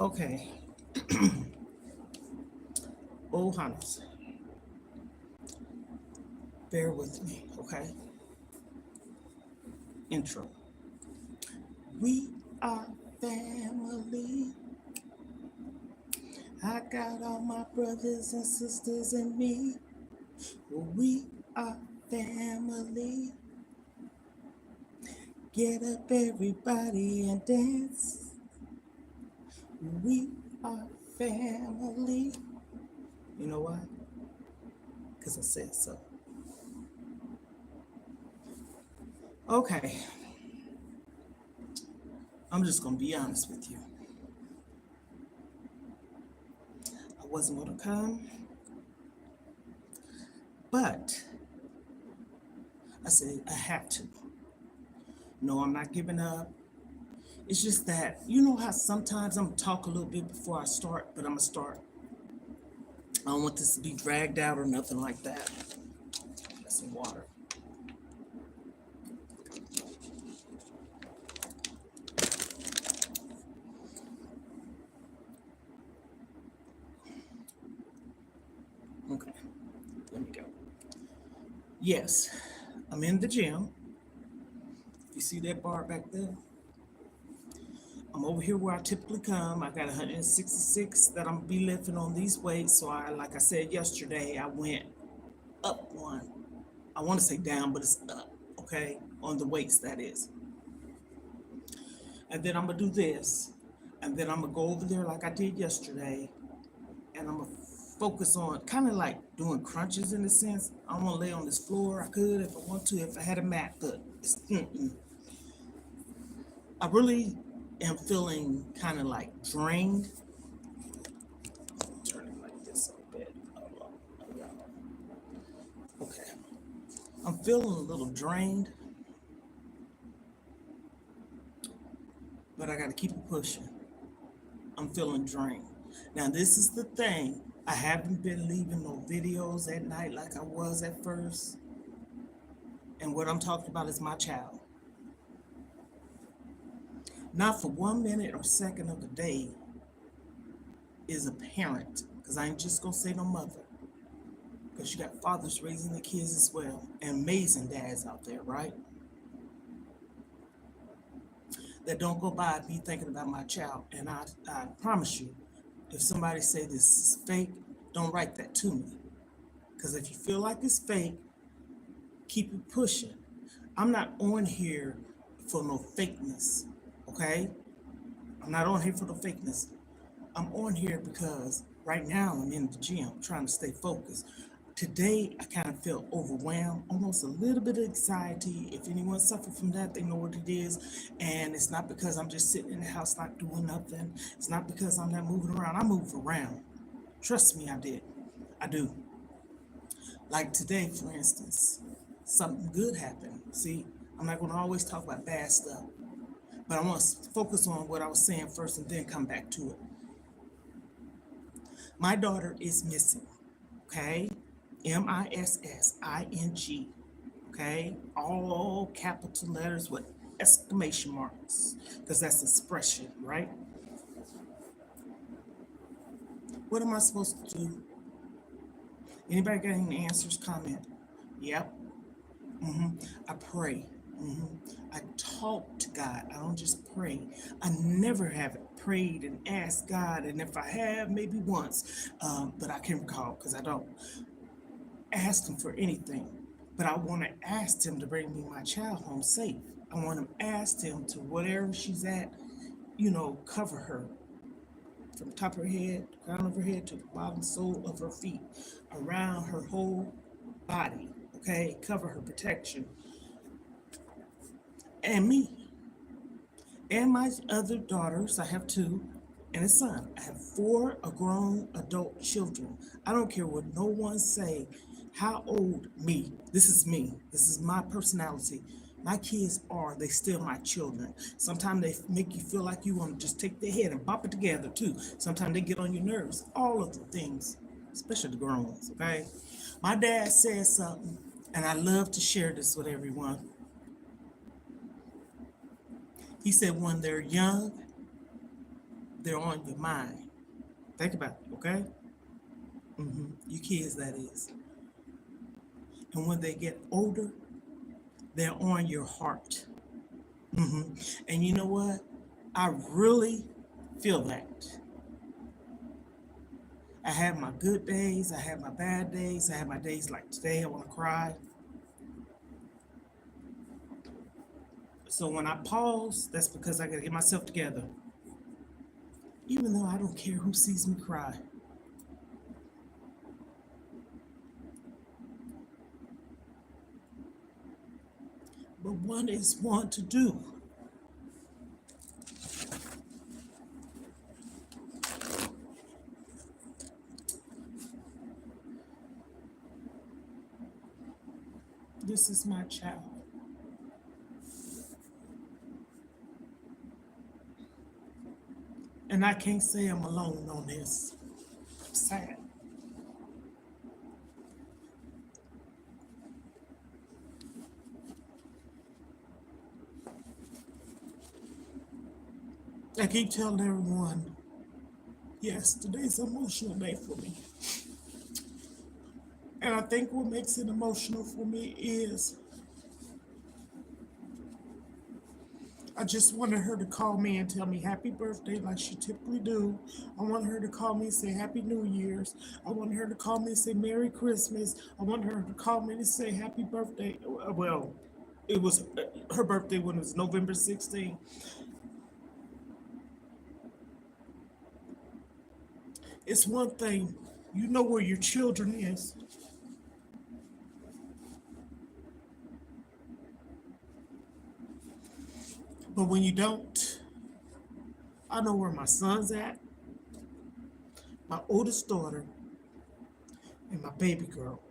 Okay. Oh, Hannes, bear with me, okay? Intro. We are family. I got all my brothers and sisters and me. We are family. Get up, everybody, and dance. We are family. You know why? Because I said so. Okay. I'm just going to be honest with you. I wasn't going to come, but I said I have to. No, I'm not giving up. It's just that, you know how sometimes I'm going to talk a little bit before I start, but I'm going to start. I don't want this to be dragged out or nothing like that. Got some water. Okay, let me go. Yes, I'm in the gym. You see that bar back there? I'm over here where I typically come. I got 166 that I'm gonna be lifting on these weights. So like I said yesterday, I went up one. I want to say down, but it's up, okay? On the weights, that is. And then I'm gonna do this. And then I'm gonna go over there like I did yesterday. And I'm gonna focus on kind of like doing crunches in a sense. I don't want to lay on this floor. I could if I want to, if I had a mat, but I really am feeling kind of like drained. Turn it like this a bit. Okay. I'm feeling a little drained, but I got to keep it pushing. I'm feeling drained. Now, this is the thing. I haven't been leaving no videos at night like I was at first. And what I'm talking about is my child. Not for 1 minute or second of the day is a parent, because I ain't just going to say no mother, because you got fathers raising the kids as well, and amazing dads out there, right? That don't go by me thinking about my child. And I promise you, if somebody say this is fake, don't write that to me. Because if you feel like it's fake, keep it pushing. I'm not on here for no fakeness, okay? I'm not on here for no fakeness. I'm on here because right now I'm in the gym trying to stay focused. Today, I kind of felt overwhelmed, almost a little bit of anxiety. If anyone suffered from that, they know what it is. And it's not because I'm just sitting in the house not doing nothing. It's not because I'm not moving around. I move around. Trust me, I did. I do. Like today, for instance, something good happened. See, I'm not going to always talk about bad stuff, but I want to focus on what I was saying first and then come back to it. My daughter is missing, okay? MISSING, okay? All capital letters with exclamation marks, because that's expression, right? What am I supposed to do? Anybody got any answers? Comment. Yep. I pray. I talk to God. I don't just pray. I never have prayed and asked God, and if I have, maybe once, but I can't recall because I don't ask Him for anything. But I want to ask Him to bring me my child home safe. I want to ask Him to whatever she's at, cover her from the top of her head, crown of her head to the bottom sole of her feet, around her whole body. Okay, cover her protection. And me and my other daughters, I have two, and a son. I have four grown adult children. I don't care what no one say. How old? Me. This is me. This is my personality. My kids they still my children. Sometimes they make you feel like you want to just take their head and bop it together too. Sometimes they get on your nerves. All of the things, especially the grown ones, okay? My dad said something, and I love to share this with everyone. He said when they're young, they're on your mind. Think about it, okay? You kids, that is. And when they get older, they're on your heart. And you know what? I really feel that. I have my good days, I have my bad days, I have my days like today, I want to cry. So when I pause, that's because I got to get myself together. Even though I don't care who sees me cry. But what is one to do? This is my child. And I can't say I'm alone on this. I'm sad. I keep telling everyone, yes, today's an emotional day for me. And I think what makes it emotional for me is I just wanted her to call me and tell me happy birthday like she typically do. I want her to call me and say happy New Year's. I want her to call me and say Merry Christmas. I want her to call me and say happy birthday. Well, it was her birthday when it was November 16th. It's one thing, you know where your children is. But when you don't, I know where my son's at, my oldest daughter, and my baby girl.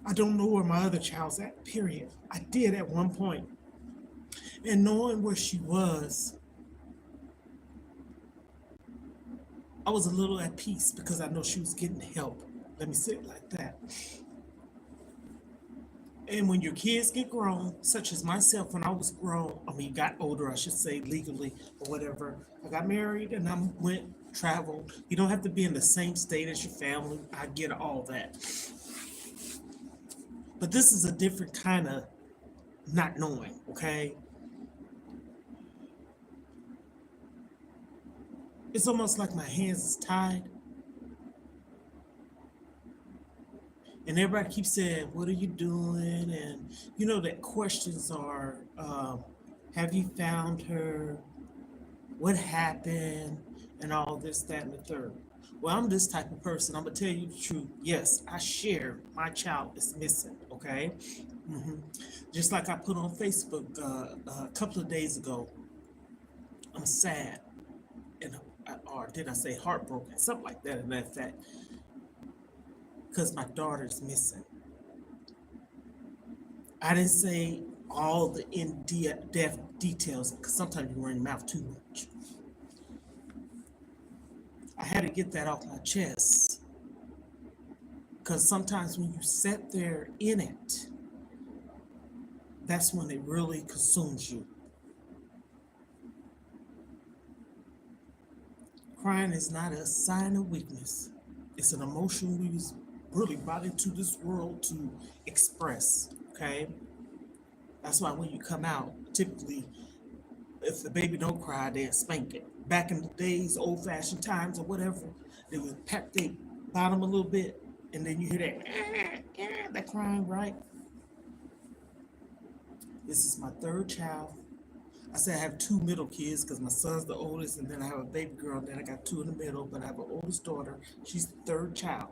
I don't know where my other child's at, period. I did at one point. And knowing where she was, I was a little at peace because I know she was getting help. Let me say it like that. And when your kids get grown, such as myself, when I was grown, got older, I should say, legally or whatever, I got married and I went, traveled. You don't have to be in the same state as your family. I get all that. But this is a different kind of not knowing, okay? It's almost like my hands is tied. And everybody keeps saying, what are you doing? And you know that questions are, have you found her? What happened? And all this, that, and the third. Well, I'm this type of person. I'm gonna tell you the truth. Yes, I share my child is missing. Okay, just like I put on Facebook a couple of days ago. I'm sad, and or did I say heartbroken? Something like that. And that fact, because my daughter's missing. I didn't say all the in-depth details because sometimes you run your mouth too much. I had to get that off my chest because sometimes when you sit there in it, that's when it really consumes you. Crying is not a sign of weakness. It's an emotion we was really brought into this world to express, okay? That's why when you come out, typically, if the baby don't cry, they'll spank it. Back in the days, old-fashioned times or whatever, they would pat their bottom a little bit, and then you hear that crying, right? This is my third child. I said I have two middle kids because my son's the oldest, and then I have a baby girl, and then I got two in the middle, but I have an oldest daughter. She's the third child,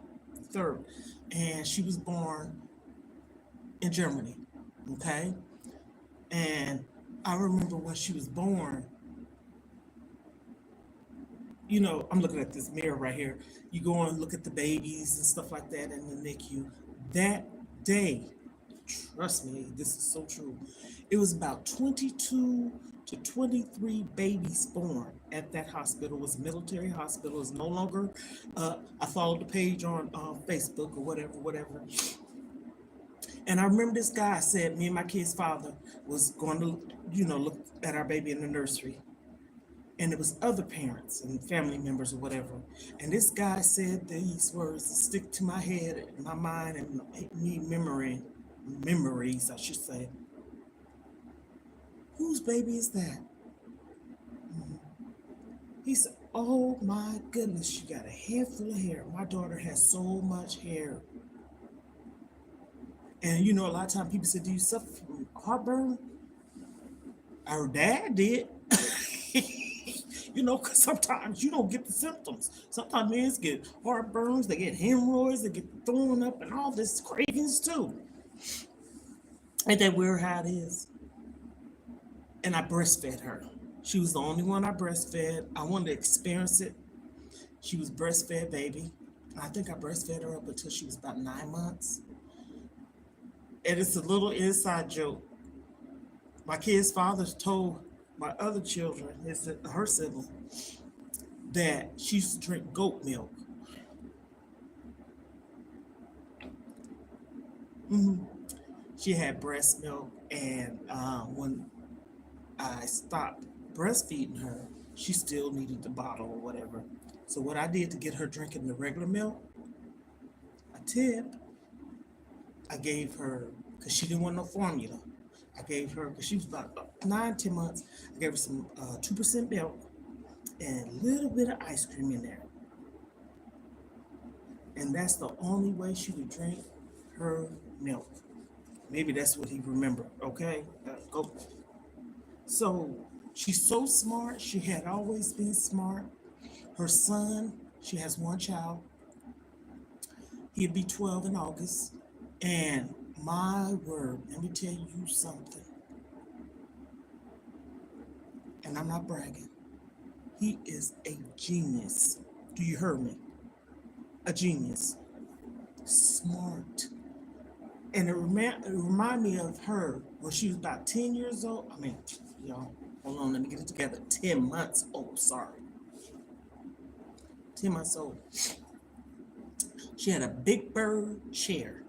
third. And she was born in Germany, okay? And I remember when she was born, I'm looking at this mirror right here. You go and look at the babies and stuff like that in the NICU. That day, trust me, this is so true. It was about 22 to 23 babies born at that hospital. It was a military hospital. It was no longer, I followed the page on Facebook or whatever. And I remember this guy said, me and my kid's father was going to, look at our baby in the nursery. and it was other parents and family members or whatever. And this guy said these words that stick to my head and my mind and me memories, I should say. Whose baby is that? He said, "Oh my goodness, she got a head full of hair. My daughter has so much hair." And you know, a lot of times people say, "Do you suffer from heartburn?" Our dad did. You know, because sometimes you don't get the symptoms. Sometimes men get heartburns, they get hemorrhoids, they get throwing up, and all this cravings too. Ain't that weird how it is? And I breastfed her. She was the only one I breastfed. I wanted to experience it. She was breastfed, baby. I think I breastfed her up until she was about 9 months. And it's a little inside joke. My kid's father told my other children, her sibling, that she used to drink goat milk. Mhm. She had breast milk, and when I stopped breastfeeding her, she still needed the bottle or whatever. So what I did to get her drinking the regular milk, a tip, I gave her, because she didn't want no formula. I gave her, because she was about 9, 10 months, I gave her some 2% milk and a little bit of ice cream in there. And that's the only way she would drink her milk. Maybe that's what he remembered, okay? Go. So she's so smart. She had always been smart. Her son, she has one child. He'll be 12 in August. And my word, let me tell you something. And I'm not bragging. He is a genius. Do you hear me? A genius. Smart. And it remind me of her when she was about 10 years old. I mean, y'all, hold on, let me get it together. 10 months old, sorry. 10 months old. She had a big bird chair.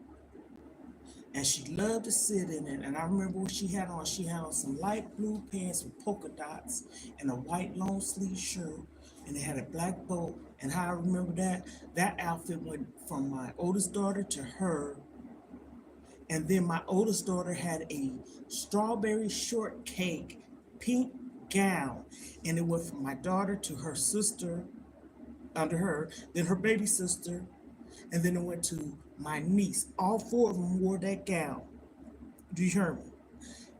And she loved to sit in it. And I remember what she had on. She had on some light blue pants with polka dots and a white long sleeve shirt. And it had a black bow. And how I remember that outfit went from my oldest daughter to her. And then my oldest daughter had a strawberry shortcake pink gown. And it went from my daughter to her sister under her, then her baby sister, and then it went to my niece. All four of them wore that gown. Do you hear me?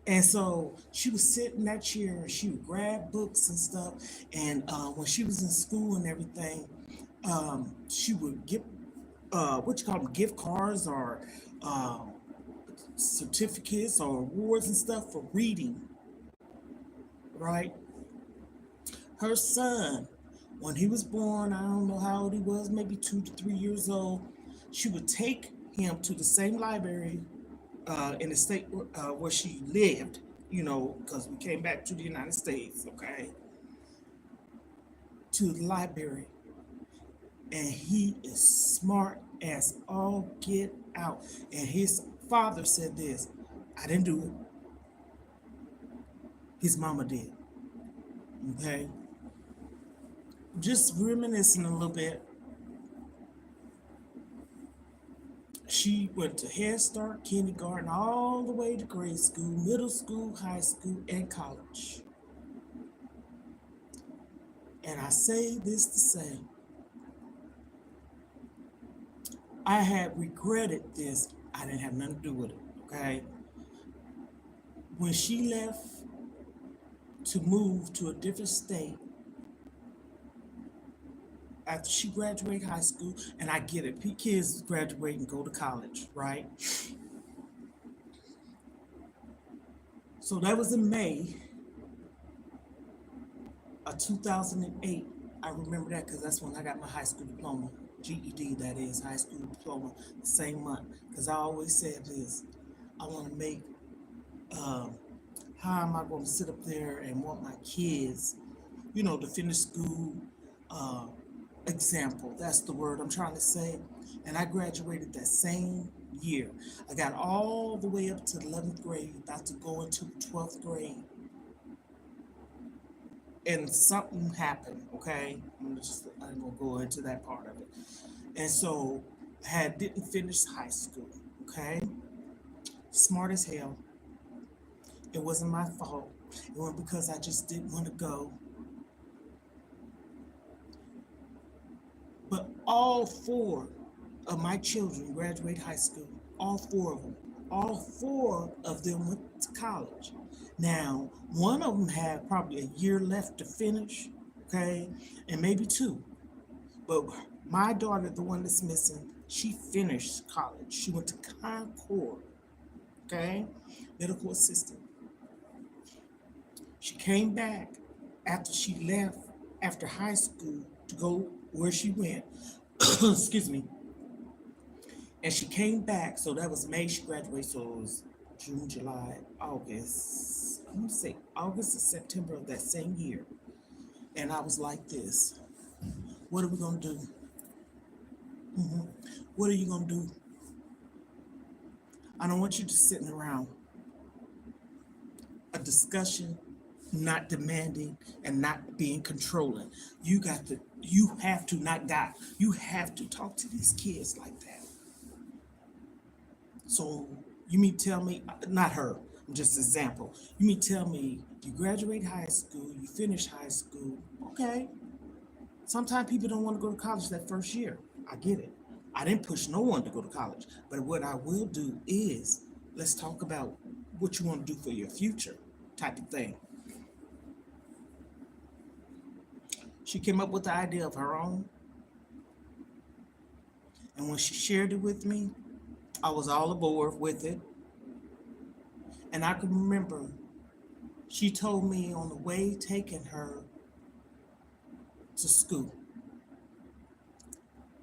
And so she would sit in that chair and she would grab books and stuff. And when she was in school and everything, she would get what you call them, gift cards or um, certificates or awards and stuff for reading, right? Her son, when he was born, I don't know how old he was, maybe 2 to 3 years old, she would take him to the same library in the state where she lived, you know, because we came back to the United States, okay, to the library. And he is smart as all get out. And his father said this: "I didn't do it. His mama did." Okay. Just reminiscing a little bit, she went to Head Start, kindergarten, all the way to grade school, middle school, high school, and college. And I say this to say, I had regretted this. I didn't have nothing to do with it, okay? When she left to move to a different state after she graduated high school, and I get it, kids graduate and go to college, right? So that was in May of 2008. I remember that because that's when I got my high school diploma, GED, that is, high school diploma, the same month. Because I always said this: I want to make, um, how am I going to sit up there and want my kids, you know, to finish school uh, example? That's the word I'm trying to say. And I graduated that same year. I got all the way up to the 11th grade, about to go into the 12th grade. and something happened. Okay, I'm gonna go into that part of it. And so, had didn't finish high school. Okay, smart as hell. It wasn't my fault. It wasn't because I just didn't want to go. But all four of my children graduated high school. All four of them. All four of them went to college. Now, one of them had probably a year left to finish, okay, and maybe two. But my daughter, the one that's missing, she finished college. She went to Concord, okay, medical assistant. She came back after she left after high school to go where she went. Excuse me. And she came back, so that was May she graduated, so it was June, July, August. I'm gonna say August or September of that same year. And I was like this. What are we gonna do? What are you gonna do? I don't want you just sitting around. A discussion, not demanding and not being controlling. You have to, not got, you have to talk to these kids like that. So you mean tell me, not her, I'm just an example. You mean tell me you graduate high school, you finish high school, okay. Sometimes people don't want to go to college that first year. I get it. I didn't push no one to go to college. But what I will do is let's talk about what you want to do for your future type of thing. She came up with the idea of her own. And when she shared it with me, I was all aboard with it. And I can remember she told me on the way taking her to school,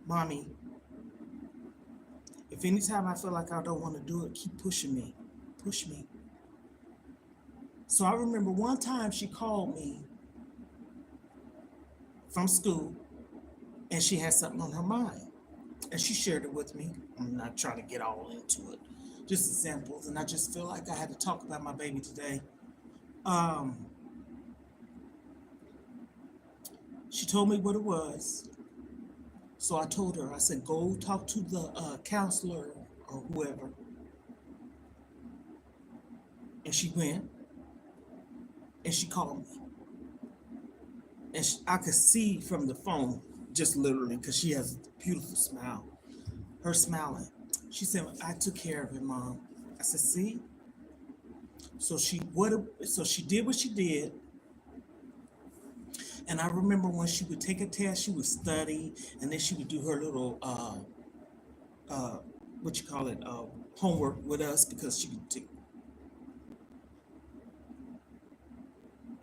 Mommy, if anytime I feel like I don't want to do it, keep pushing me. Push me. So I remember one time she called me from school and she had something on her mind. And she shared it with me. I'm not trying to get all into it. Just examples. And I just feel like I had to talk about my baby today. Um, she told me what it was. So I told her, I said, go talk to the counselor or whoever. And she went and she called me. And I could see from the phone, just literally, because she has a beautiful smile, her smiling. She said, I took care of it, Mom. I said, see? So she did what she did. And I remember when she would take a test, she would study, and then she would do her little uh what you call it, homework with us because she could take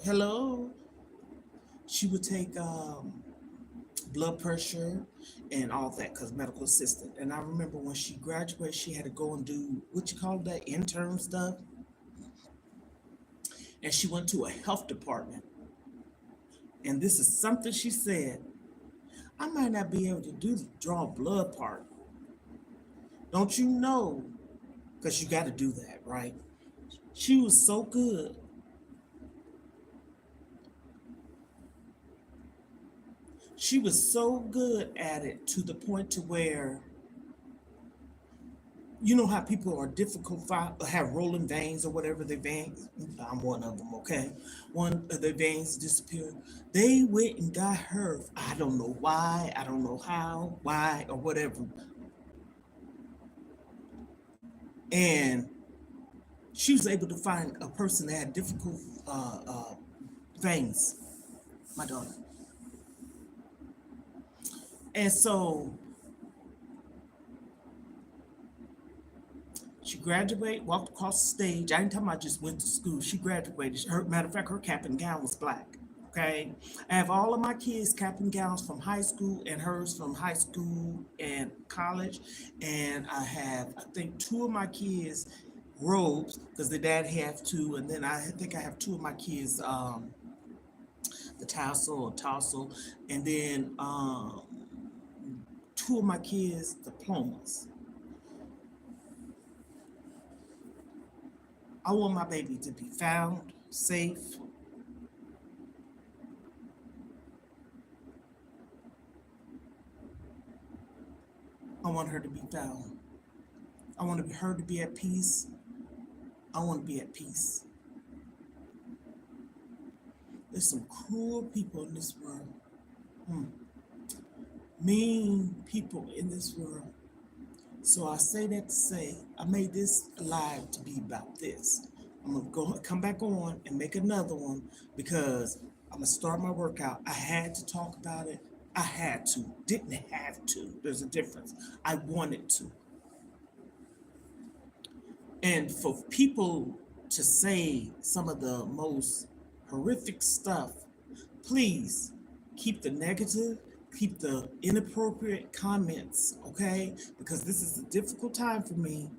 hello. She would take blood pressure and all that because medical assistant. And I remember when she graduated, she had to go and do what you call that intern stuff. And she went to a health department. And this is something she said. I might not be able to do the draw blood part. Don't you know? Because you got to do that, right? She was so good. She was so good at it to the point to where you know how people are difficult, have rolling veins or whatever their veins. I'm one of them, okay? One of their veins disappeared. They went and got her. I don't know why. I don't know how, why, or whatever. And she was able to find a person that had difficult veins. My daughter. And so she graduated, walked across the stage. I didn't tell her I just went to school. She graduated. Matter of fact, her cap and gown was black. Okay. I have all of my kids' cap and gowns from high school and hers from high school and college. And I have, I think, two of my kids' robes because the dad have two. And then I think I have two of my kids, the tassel. And then two of my kids' diplomas. I want my baby to be found, safe, I want her to be found. I want her to be at peace. I want to be at peace. There's some cruel people in this world. Hmm. Mean people in this world. So I say that to say I made this live to be about this. I'm gonna come back on and make another one because I'm gonna start my workout. I had to talk about it. I had to. Didn't have to. There's a difference. I wanted to. And for people to say some of the most horrific stuff, please keep the negative, keep the inappropriate comments, okay? Because this is a difficult time for me,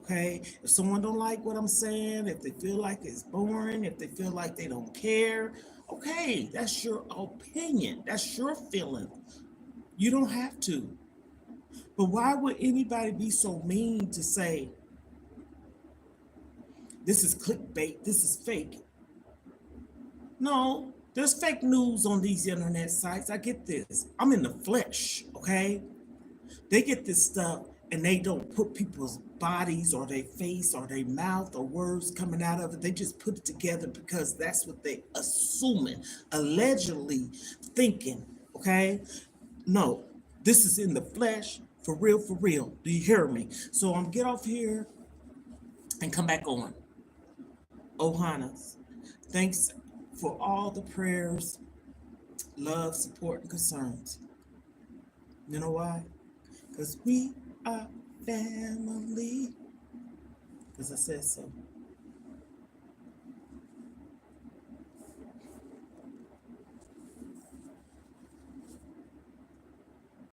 okay? If someone don't like what I'm saying, if they feel like it's boring, if they feel like they don't care, okay, that's your opinion. That's your feeling. You don't have to. But why would anybody be so mean to say, this is clickbait, this is fake? No, there's fake news on these internet sites. I get this. I'm in the flesh, okay? They get this stuff and they don't put people's bodies or their face or their mouth or words coming out of it. They just put it together because that's what they assuming, allegedly thinking, okay? No, this is in the flesh, for real, for real. Do you hear me? So I'm get off here and come back on. Ohanas, thanks for all the prayers, love, support, and concerns. You know why? Because we are family. Because I said so.